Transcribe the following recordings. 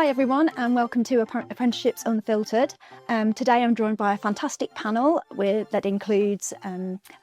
Hi everyone, and welcome to Apprenticeships Unfiltered. Today I'm joined by a fantastic panel that includes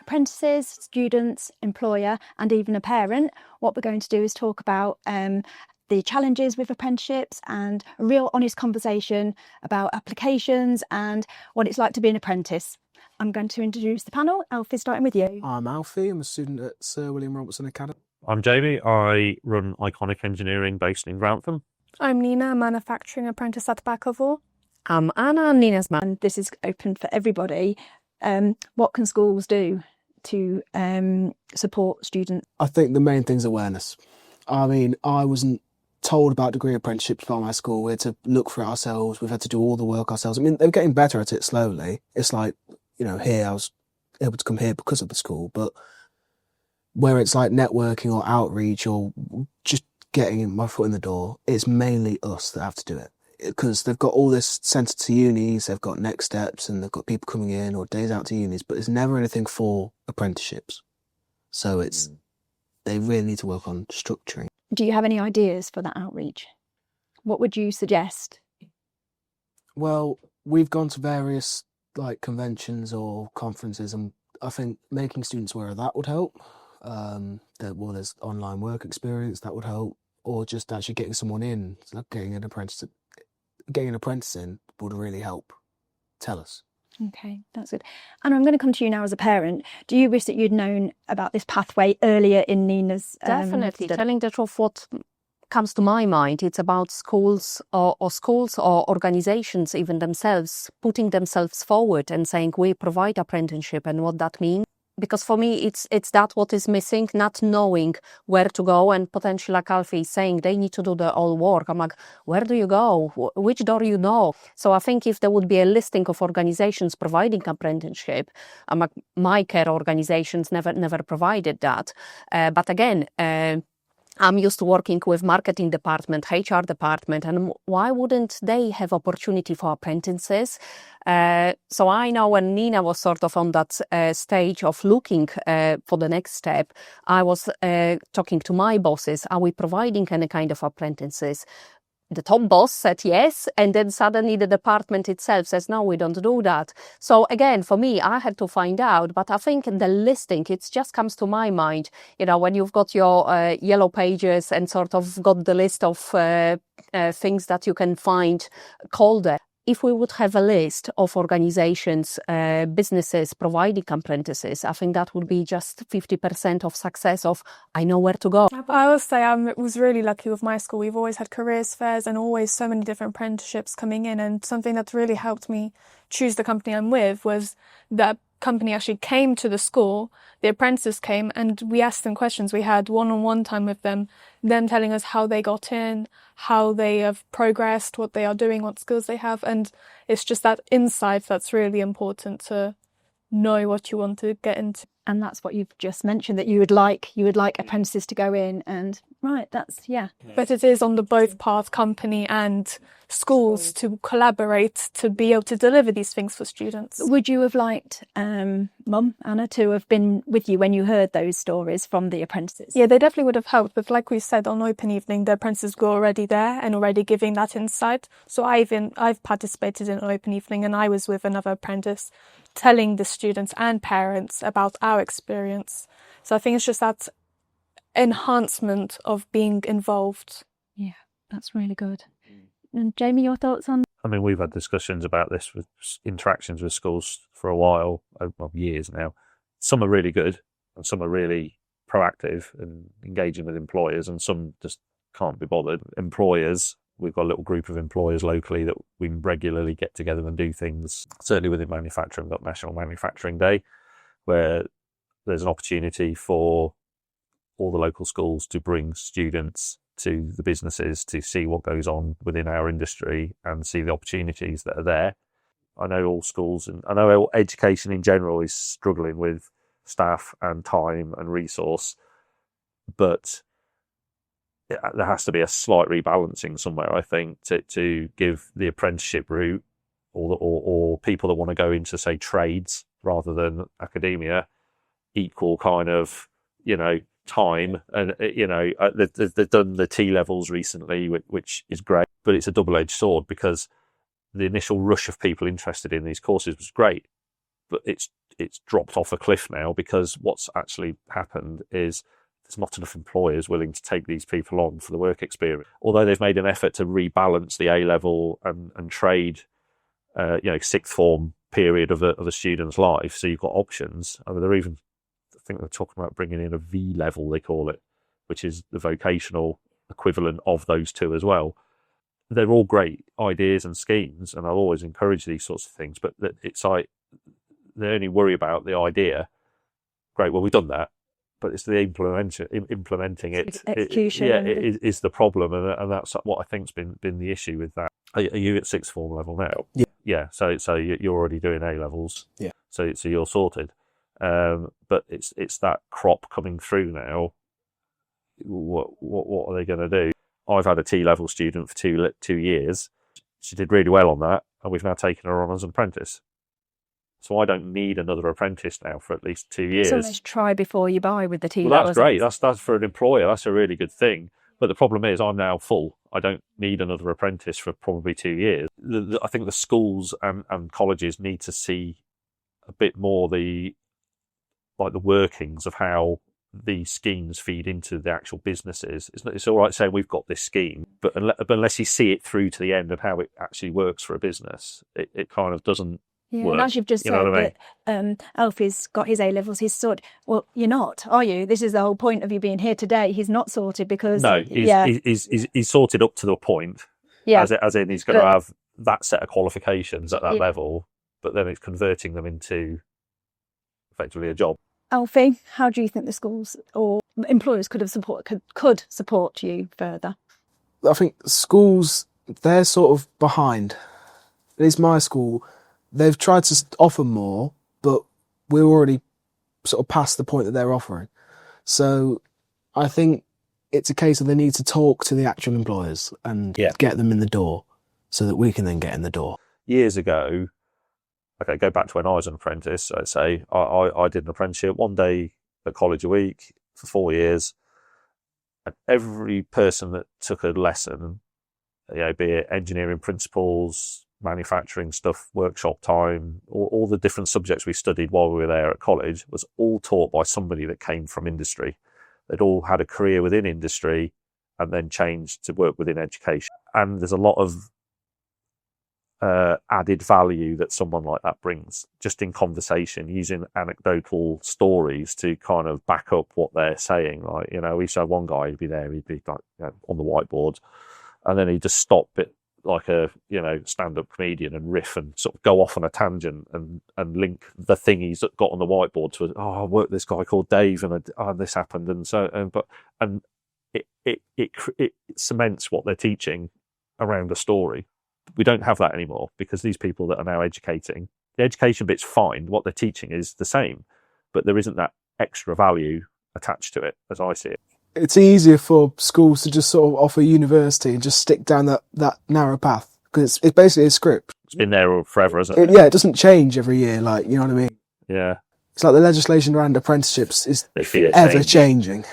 apprentices, students, employer and even a parent. What we're going to do is talk about the challenges with apprenticeships and a real honest conversation about applications and what it's like to be an apprentice. I'm going to introduce the panel. Alfie, starting with you. I'm Alfie, I'm a student at Sir William Robertson Academy. I'm Jamie, I run Iconic Engineering based in Grantham. I'm Nina, a manufacturing apprentice at Bakkavor. I'm Anna, Nina's man. This is open for everybody. What can schools do to support students? I think the main thing is awareness. I mean, I wasn't told about degree apprenticeships by my school. We had to look for it ourselves. We've had to do all the work ourselves. I mean, they're getting better at it slowly. It's like, you know, here I was able to come here because of the school, but where it's like networking or outreach or just getting my foot in the door, it's mainly us that have to do it. Because they've got all this centred to unis, they've got next steps and they've got people coming in or days out to unis, but there's never anything for apprenticeships. So they really need to work on structuring. Do you have any ideas for that outreach? What would you suggest? Well, we've gone to various like conventions or conferences, and I think making students aware of that would help. There's online work experience that would help, or just actually getting someone in, like getting an apprentice in would really help. Tell us. Okay, that's good. And I'm going to come to you now as a parent. Do you wish that you'd known about this pathway earlier in Nina's Definitely. Telling the truth, what comes to my mind, it's about schools or organizations even themselves putting themselves forward and saying we provide apprenticeship and what that means. Because for me, it's that what is missing, not knowing where to go, and potentially, like Alfie is saying, they need to do the all work. I'm like, where do you go? Which door you know? So I think if there would be a listing of organizations providing apprenticeship, I'm like, my care organizations never provided that. But again, I'm used to working with marketing department, HR department, and why wouldn't they have opportunity for apprentices? So I know when Nina was sort of on that stage of looking for the next step, I was talking to my bosses, are we providing any kind of apprentices? The top boss said yes, and then suddenly the department itself says, no, we don't do that. So again, for me, I had to find out, but I think the listing, it just comes to my mind, you know, when you've got your yellow pages and sort of got the list of things that you can find called there. If we would have a list of organizations, businesses providing apprentices, I think that would be just 50% of success of I know where to go. I will say I was really lucky with my school. We've always had careers fairs and always so many different apprenticeships coming in. And something that really helped me choose the company I'm with was that company actually came to the school, the apprentices came, and we asked them questions. We had one-on-one time with them telling us how they got in, how they have progressed, what they are doing, what skills they have. And it's just that insight that's really important to know what you want to get into. And that's what you've just mentioned, that you would like apprentices to go in, and right, that's But it is on the both part, company and schools, to collaborate to be able to deliver these things for students. Would you have liked Mum, Anna, to have been with you when you heard those stories from the apprentices? Yeah, they definitely would have helped. But like we said, on open evening, the apprentices were already there and already giving that insight. So I've participated in open evening, and I was with another apprentice telling the students and parents about our experience. So I think it's just that enhancement of being involved. Yeah, that's really good. And Jamie, your thoughts on? I mean, we've had discussions about this with interactions with schools for a while, years now. Some are really good and some are really proactive and engaging with employers, and some just can't be bothered. Employers, we've got a little group of employers locally that we regularly get together and do things. Certainly within manufacturing, we've got National Manufacturing Day, where there's an opportunity for all the local schools to bring students to the businesses to see what goes on within our industry and see the opportunities that are there. I know all schools, and I know education in general is struggling with staff and time and resource, but there has to be a slight rebalancing somewhere, I think, to give the apprenticeship route or people that want to go into, say, trades rather than academia equal kind of, you know, time, and they've done the T levels recently, which is great, but it's a double-edged sword because the initial rush of people interested in these courses was great, but it's dropped off a cliff now because what's actually happened is there's not enough employers willing to take these people on for the work experience. Although they've made an effort to rebalance the A-level and trade, sixth form period of a student's life, so you've got options. I mean, I think they're talking about bringing in a V level, they call it, which is the vocational equivalent of those two as well. They're all great ideas and schemes, and I'll always encourage these sorts of things, but it's like they only worry about the idea. Great, well, we've done that, but it's the implementing it. Execution. Is the problem, and that's what I think's been the issue with that. Are you at sixth form level now? Yeah. Yeah, so you're already doing A levels. Yeah. So you're sorted. But it's that crop coming through now. What are they going to do? I've had a T level student for 2 years. She did really well on that, and we've now taken her on as an apprentice. So I don't need another apprentice now for at least 2 years. So let's try before you buy with the T Well, levels. that's great. That's for an employer. That's a really good thing. But the problem is I'm now full. I don't need another apprentice for probably 2 years. I think the schools and colleges need to see a bit more the workings of how these schemes feed into the actual businesses. It's all right saying we've got this scheme, but unless you see it through to the end and how it actually works for a business, it kind of doesn't Yeah, work. and as you've just said that Alfie's got his A-levels, he's sorted. Well, you're not, are you? This is the whole point of you being here today. He's not sorted because... No, he's sorted up to the point, as in he's going to have that set of qualifications at that level, but then it's converting them into effectively a job. Alfie, how do you think the schools or employers could support you further? I think schools, they're sort of behind. At least my school, they've tried to offer more, but we're already sort of past the point that they're offering. So I think it's a case of they need to talk to the actual employers and get them in the door so that we can then get in the door. Years ago, go back to when I was an apprentice, I'd say I did an apprenticeship 1 day at college a week for 4 years. And every person that took a lesson, be it engineering principles, manufacturing stuff, workshop time, all the different subjects we studied while we were there at college, was all taught by somebody that came from industry. They'd all had a career within industry and then changed to work within education. And there's a lot of added value that someone like that brings, just in conversation, using anecdotal stories to kind of back up what they're saying. Like, we used to have one guy, he'd be like, on the whiteboard, and then he'd just stop it like a stand-up comedian and riff and sort of go off on a tangent and link the thing he's got on the whiteboard to I worked with this guy called Dave and this happened and it cements what they're teaching around a story. We don't have that anymore because these people that are now educating, the education bit's fine, what they're teaching is the same, but there isn't that extra value attached to it as I see it. It's easier for schools to just sort of offer university and just stick down that narrow path because it's basically a script. It's been there forever, hasn't it? Yeah, it doesn't change every year, like, you know what I mean? Yeah. It's like the legislation around apprenticeships is ever changing,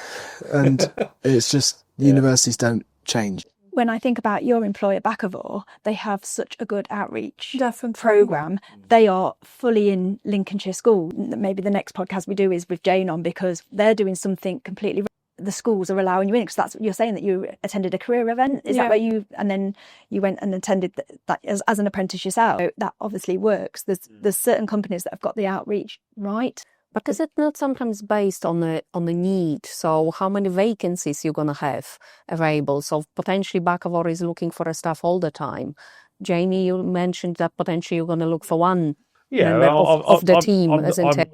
and it's just universities don't change. When I think about your employer, Bakkavor, they have such a good outreach Definitely. programme. They are fully in Lincolnshire school. Maybe the next podcast we do is with Jane on, because they're doing something completely. The schools are allowing you in, because that's what you're saying, that you attended a career event. Is that where you, and then you went and attended that as an apprentice yourself? So that obviously works. There's certain companies that have got the outreach right. But is it not sometimes based on the need? So how many vacancies you're going to have available? So potentially Bakkavor is looking for a staff all the time. Jamie, you mentioned that potentially you're going to look for one member of the team.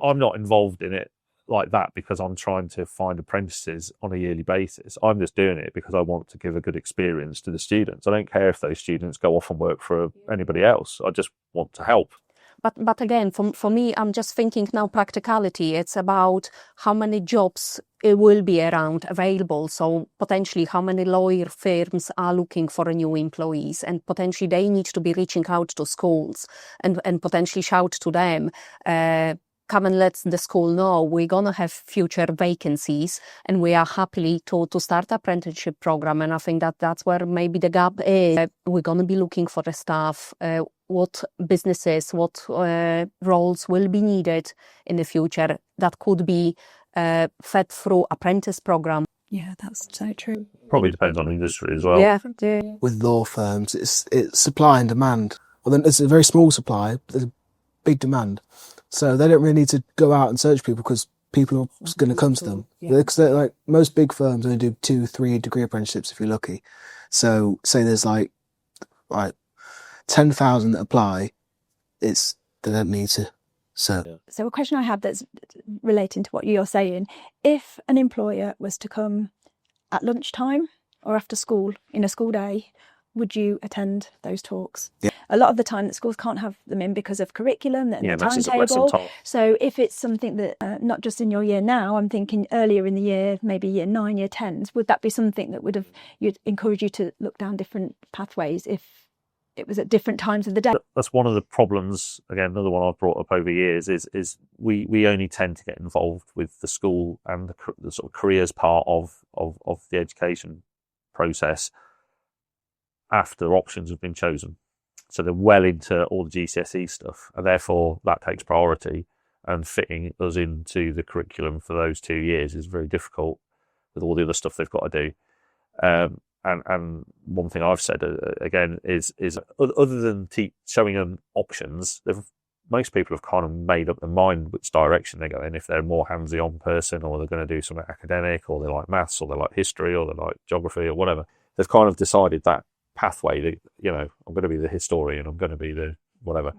I'm not involved in it like that because I'm trying to find apprentices on a yearly basis. I'm just doing it because I want to give a good experience to the students. I don't care if those students go off and work for anybody else. I just want to help. But again, for me, I'm just thinking now practicality. It's about how many jobs it will be around available. So potentially how many lawyer firms are looking for new employees, and potentially they need to be reaching out to schools and potentially shout to them. come and let the school know we're going to have future vacancies and we are happily to start apprenticeship program. And I think that's where maybe the gap is. We're going to be looking for the staff, what businesses, what roles will be needed in the future that could be fed through apprentice program. Yeah, that's so true. Probably depends on the industry as well. Yeah. With law firms, it's supply and demand. Well, then it's a very small supply, but there's a big demand. So they don't really need to go out and search people because people are going to come to them. Because like most big firms only do 2-3 degree apprenticeships if you're lucky. So say there's like 10,000 that apply, they don't need to search. So a question I have that's relating to what you're saying, if an employer was to come at lunchtime or after school in a school day, would you attend those talks? Yeah. A lot of the time that schools can't have them in because of curriculum and the messes up lesson timetable. time. So if it's something that, not just in your year now, I'm thinking earlier in the year, maybe year 9, year 10s, would that be something that you'd encourage you to look down different pathways if it was at different times of the day? That's one of the problems, again, another one I've brought up over years, is we only tend to get involved with the school and the sort of careers part of the education process after options have been chosen. So they're well into all the GCSE stuff, and therefore that takes priority, and fitting us into the curriculum for those 2 years is very difficult with all the other stuff they've got to do. And one thing I've said again is other than showing them options, most people have kind of made up their mind which direction they go in. If they're a more hands-on person, or they're going to do something academic, or they like maths, or they like history, or they like geography, or whatever, they've kind of decided that pathway that, I'm going to be the historian, I'm going to be the whatever.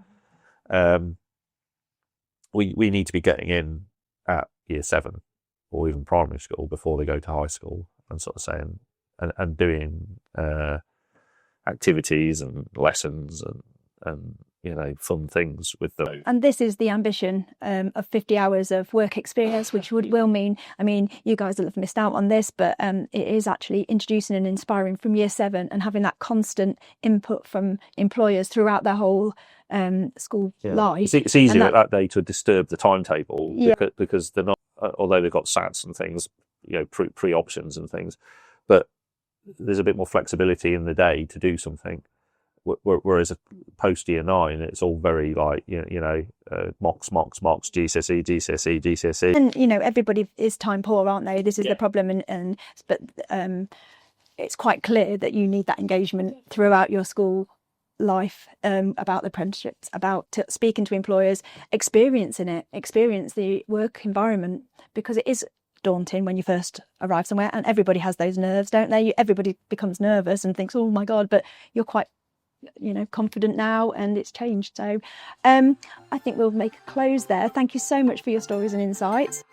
We need to be getting in at year 7 or even primary school before they go to high school, and sort of saying and doing activities and lessons and fun things with them. And this is the ambition of 50 hours of work experience, which will mean, you guys will have missed out on this, but it is actually introducing and inspiring from year 7 and having that constant input from employers throughout their whole school life. It's easier at that day to disturb the timetable because they're not, although they've got SATs and things, pre-options and things, but there's a bit more flexibility in the day to do something. Whereas post year 9, it's all very like mocks, GCSE. And everybody is time poor, aren't they? This is the problem, but it's quite clear that you need that engagement throughout your school life, about the apprenticeships, about speaking to employers, experience the work environment, because it is daunting when you first arrive somewhere, and everybody has those nerves, don't they? Everybody becomes nervous and thinks, oh my God, but you're quite confident now, and it's changed. So I think we'll make a close there. Thank you so much for your stories and insights.